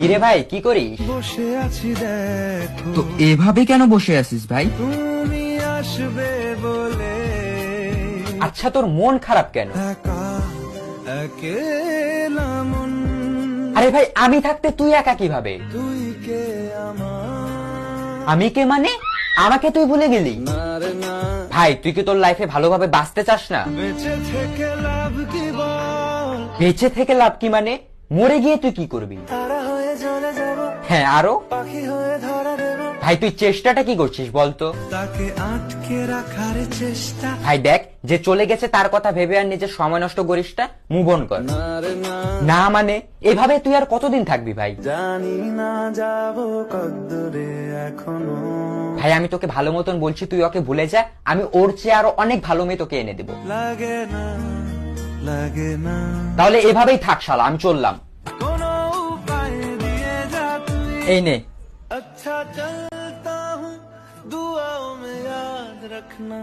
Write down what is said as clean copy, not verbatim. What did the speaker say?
কিরে ভাই, কি করিস? বসে আছি দেখো, তো এভাবে কেন বসে আছিস ভাই? তুমি আসবে বলে আচ্ছা, তোর মন খারাপ কেন? একা একেলা মন, আরে ভাই, আমি থাকতে তুই একা কিভাবে? তুই কে আমার আমি কে মানে? আমাকে তুই ভুলে গেলি? নারে না, ভাই, তুই কি তোর লাইফে ভালোভাবে বাঁচতে চাস না? বেঁচে থেকে লাভ কি বল, বেঁচে থেকে লাভ কি মানে? মরে গিয়ে তুই কি করবি? তারা হয়ে চলে যাব, হ্যাঁ, আরো? পাখি হয়ে ধরা দেব, ভাই, তুই চেষ্টাটা কি করছিস বলতো? তাকে আটকে রাখার চেষ্টা, ভাই দেখ, যে চলে গেছে তার কথা ভেবে আর নিজের সময় নষ্ট করিস না, মুভ অন কর। নারে না, না মানে, এভাবে তুই আর কতদিন থাকবি ভাই? জানি না যাব কদ্দুরে এখনো, ভাই, আমি তোকে ভালো মতন বলছি, তুই ওকে ভুলে যা। আমি ওর চেয়ে আরো অনেক ভালো মেয়ে তোকে এনে দেবো। লাগে না লাগে না, তাহলে এভাবেই থাক শালা, আমি চললাম। কোনো উপায় দিয়ে যা তুই, এই নে। अच्छा चलता हूँ दुआओं में याद रखना।